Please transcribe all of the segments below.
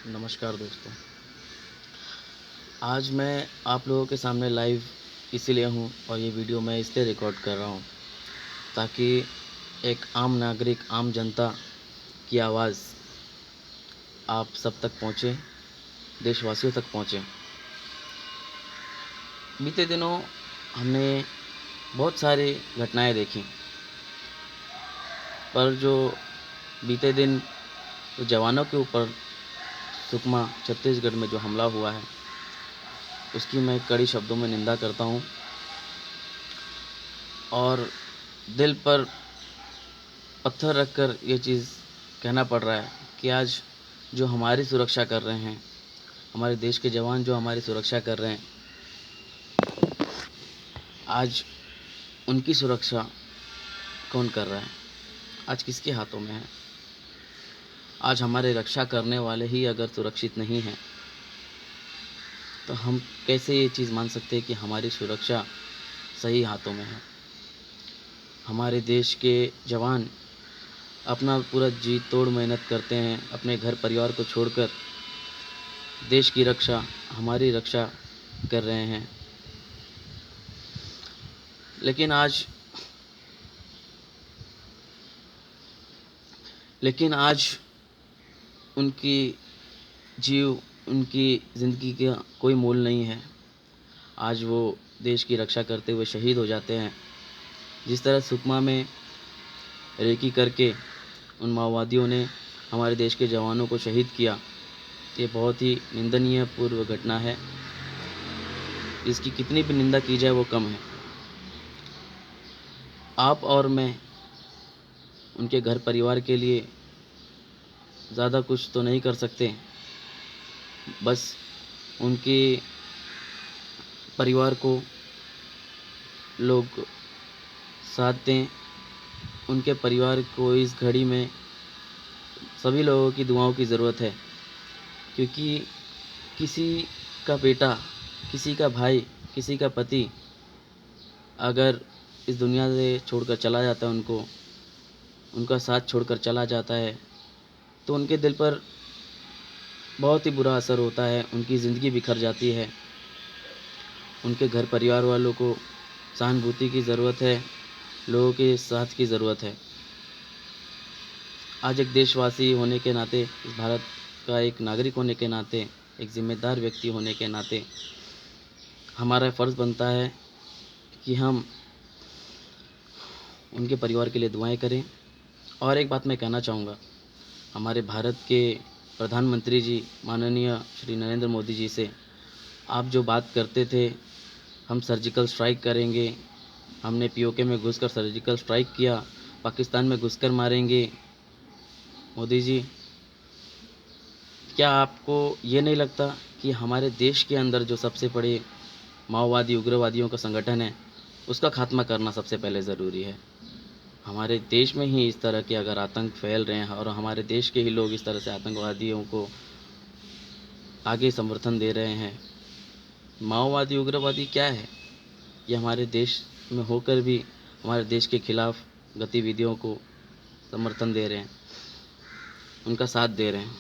नमस्कार दोस्तों। आज मैं आप लोगों के सामने लाइव इसीलिए हूँ और ये वीडियो मैं इसलिए रिकॉर्ड कर रहा हूँ ताकि एक आम नागरिक, आम जनता की आवाज़ आप सब तक पहुँचे, देशवासियों तक पहुँचे। बीते दिनों हमने बहुत सारी घटनाएं देखी, पर जो बीते दिन जो जवानों के ऊपर सुकमा छत्तीसगढ़ में जो हमला हुआ है, उसकी मैं कड़ी शब्दों में निंदा करता हूँ और दिल पर पत्थर रखकर ये चीज़ कहना पड़ रहा है कि आज जो हमारी सुरक्षा कर रहे हैं, हमारे देश के जवान जो हमारी सुरक्षा कर रहे हैं, आज उनकी सुरक्षा कौन कर रहा है? आज किसके हाथों में है? आज हमारे रक्षा करने वाले ही अगर सुरक्षित नहीं हैं, तो हम कैसे ये चीज़ मान सकते हैं कि हमारी सुरक्षा सही हाथों में है? हमारे देश के जवान अपना पूरा जी तोड़ मेहनत करते हैं, अपने घर परिवार को छोड़कर देश की रक्षा, हमारी रक्षा कर रहे हैं। लेकिन आज उनकी उनकी ज़िंदगी का कोई मोल नहीं है। आज वो देश की रक्षा करते हुए शहीद हो जाते हैं। जिस तरह सुकमा में रेकी करके उन माओवादियों ने हमारे देश के जवानों को शहीद किया, ये बहुत ही निंदनीय पूर्व घटना है। इसकी कितनी भी निंदा की जाए वो कम है। आप और मैं उनके घर परिवार के लिए ज़्यादा कुछ तो नहीं कर सकते, बस उनके परिवार को लोग साथ दें। उनके परिवार को इस घड़ी में सभी लोगों की दुआओं की ज़रूरत है, क्योंकि किसी का बेटा, किसी का भाई, किसी का पति अगर इस दुनिया से छोड़कर चला जाता है, उनका साथ छोड़कर चला जाता है, तो उनके दिल पर बहुत ही बुरा असर होता है। उनकी ज़िंदगी बिखर जाती है। उनके घर परिवार वालों को सहानुभूति की ज़रूरत है, लोगों के साथ की ज़रूरत है। आज एक देशवासी होने के नाते, इस भारत का एक नागरिक होने के नाते, एक ज़िम्मेदार व्यक्ति होने के नाते हमारा फ़र्ज़ बनता है कि हम उनके परिवार के लिए दुआएं करें। और एक बात मैं कहना चाहूँगा, हमारे भारत के प्रधानमंत्री जी माननीय श्री नरेंद्र मोदी जी से आप जो बात करते थे, हम सर्जिकल स्ट्राइक करेंगे, हमने पीओके में घुसकर सर्जिकल स्ट्राइक किया, पाकिस्तान में घुसकर मारेंगे। मोदी जी, क्या आपको ये नहीं लगता कि हमारे देश के अंदर जो सबसे बड़े माओवादी उग्रवादियों का संगठन है, उसका खात्मा करना सबसे पहले ज़रूरी है? हमारे देश में ही इस तरह के अगर आतंक फैल रहे हैं और हमारे देश के ही लोग इस तरह से आतंकवादियों को आगे समर्थन दे रहे हैं, माओवादी उग्रवादी क्या है? ये हमारे देश में होकर भी हमारे देश के खिलाफ गतिविधियों को समर्थन दे रहे हैं, उनका साथ दे रहे हैं।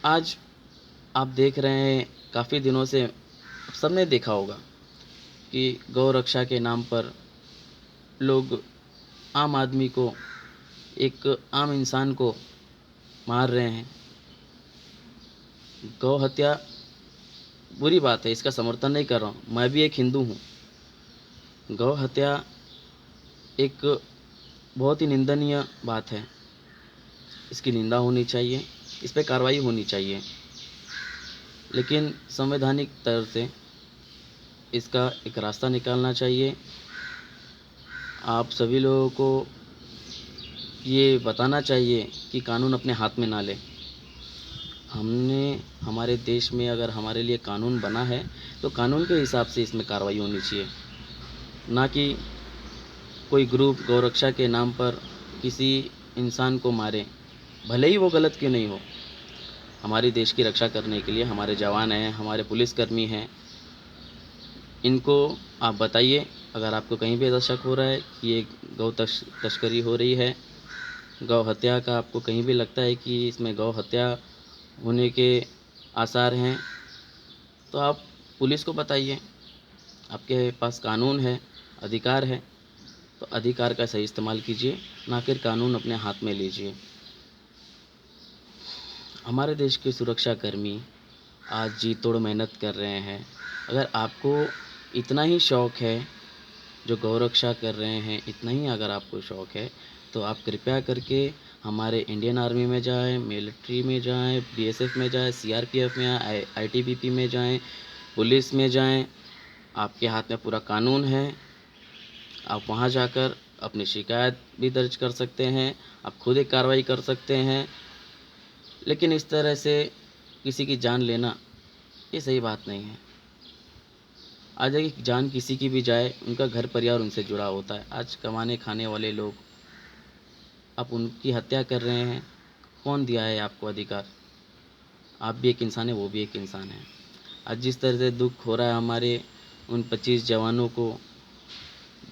आज आप देख रहे हैं, काफ़ी दिनों से सबने देखा होगा कि गौ रक्षा के नाम पर लोग आम आदमी को, एक आम इंसान को मार रहे हैं। गौ हत्या बुरी बात है, इसका समर्थन नहीं कर रहा हूँ, मैं भी एक हिंदू हूँ। गौ हत्या एक बहुत ही निंदनीय बात है, इसकी निंदा होनी चाहिए, इस पर कार्रवाई होनी चाहिए, लेकिन संवैधानिक तौर से इसका एक रास्ता निकालना चाहिए। आप सभी लोगों को ये बताना चाहिए कि कानून अपने हाथ में ना लें। हमारे देश में अगर हमारे लिए कानून बना है, तो कानून के हिसाब से इसमें कार्रवाई होनी चाहिए, ना कि कोई ग्रुप गौरक्षा के नाम पर किसी इंसान को मारे, भले ही वो गलत क्यों नहीं हो। हमारे देश की रक्षा करने के लिए हमारे जवान हैं, हमारे पुलिसकर्मी हैं, इनको आप बताइए। अगर आपको कहीं भी ऐसा शक हो रहा है कि ये गौ तस्करी हो रही है, गौ हत्या का आपको कहीं भी लगता है कि इसमें गौ हत्या होने के आसार हैं, तो आप पुलिस को बताइए। आपके पास कानून है, अधिकार है, तो अधिकार का सही इस्तेमाल कीजिए, ना फिर कानून अपने हाथ में लीजिए। हमारे देश के सुरक्षाकर्मी आज जी तोड़ मेहनत कर रहे हैं। अगर आपको इतना ही शौक़ है, जो गौरक्षा कर रहे हैं, इतना ही अगर आपको शौक़ है, तो आप कृपया करके हमारे इंडियन आर्मी में जाएं, मिलिट्री में जाएं, बीएसएफ में जाएं, सीआरपीएफ में आएं, आईटीबीपी में जाएं, पुलिस में जाएं। आपके हाथ में पूरा कानून है। आप वहां जाकर अपनी शिकायत भी दर्ज कर सकते हैं, आप खुद एक कार्रवाई कर सकते हैं। लेकिन इस तरह से किसी की जान लेना, ये सही बात नहीं है। आज अगर जान किसी की भी जाए, उनका घर परिवार उनसे जुड़ा होता है। आज कमाने खाने वाले लोग, आप उनकी हत्या कर रहे हैं। कौन दिया है आपको अधिकार? आप भी एक इंसान है, वो भी एक इंसान है। आज जिस तरह से दुख हो रहा है हमारे उन 25 जवानों को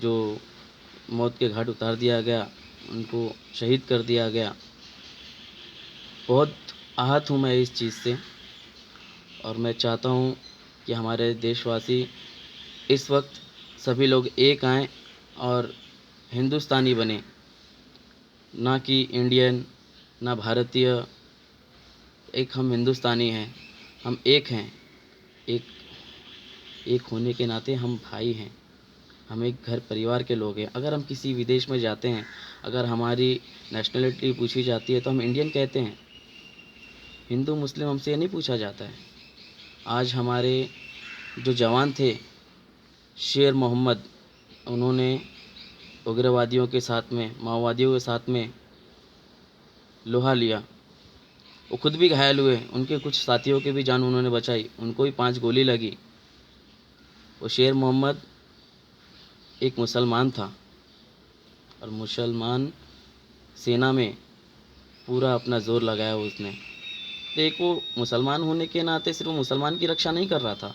जो मौत के घाट उतार दिया गया, उनको शहीद कर दिया गया, बहुत आहत हूँ मैं इस चीज़ से। और मैं चाहता हूँ कि हमारे देशवासी इस वक्त सभी लोग एक आएँ और हिंदुस्तानी बने, ना कि इंडियन, ना भारतीय। एक हम हिंदुस्तानी हैं, हम एक हैं। एक एक होने के नाते हम भाई हैं, हम एक घर परिवार के लोग हैं। अगर हम किसी विदेश में जाते हैं, अगर हमारी नेशनलिटी पूछी जाती है, तो हम इंडियन कहते हैं। हिंदू मुस्लिम हमसे ये नहीं पूछा जाता है। आज हमारे जो जवान थे, शेर मोहम्मद, उन्होंने उग्रवादियों के साथ में, माओवादियों के साथ में लोहा लिया। वो खुद भी घायल हुए, उनके कुछ साथियों की भी जान उन्होंने बचाई, उनको भी 5 गोली लगी। वो शेर मोहम्मद एक मुसलमान था और मुसलमान सेना में पूरा अपना ज़ोर लगाया उसने। तो एक वो मुसलमान होने के नाते सिर्फ मुसलमान की रक्षा नहीं कर रहा था,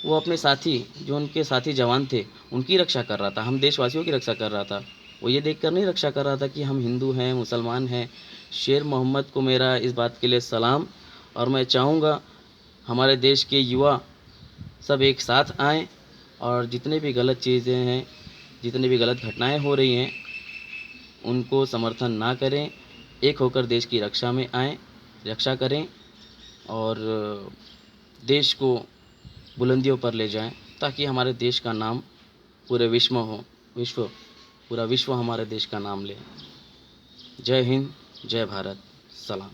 वो अपने साथी, जो उनके साथी जवान थे, उनकी रक्षा कर रहा था। हम देशवासियों की रक्षा कर रहा था। वो ये देखकर नहीं रक्षा कर रहा था कि हम हिंदू हैं, मुसलमान हैं। शेर मोहम्मद को मेरा इस बात के लिए सलाम। और मैं चाहूँगा हमारे देश के युवा सब एक साथ आएँ और जितने भी गलत चीज़ें हैं, जितनी भी गलत घटनाएं हो रही हैं, उनको समर्थन ना करें। एक होकर देश की रक्षा में आएँ, रक्षा करें और देश को बुलंदियों पर ले जाएं, ताकि हमारे देश का नाम पूरे पूरा विश्व हमारे देश का नाम ले। जय हिंद, जय भारत, सलाम।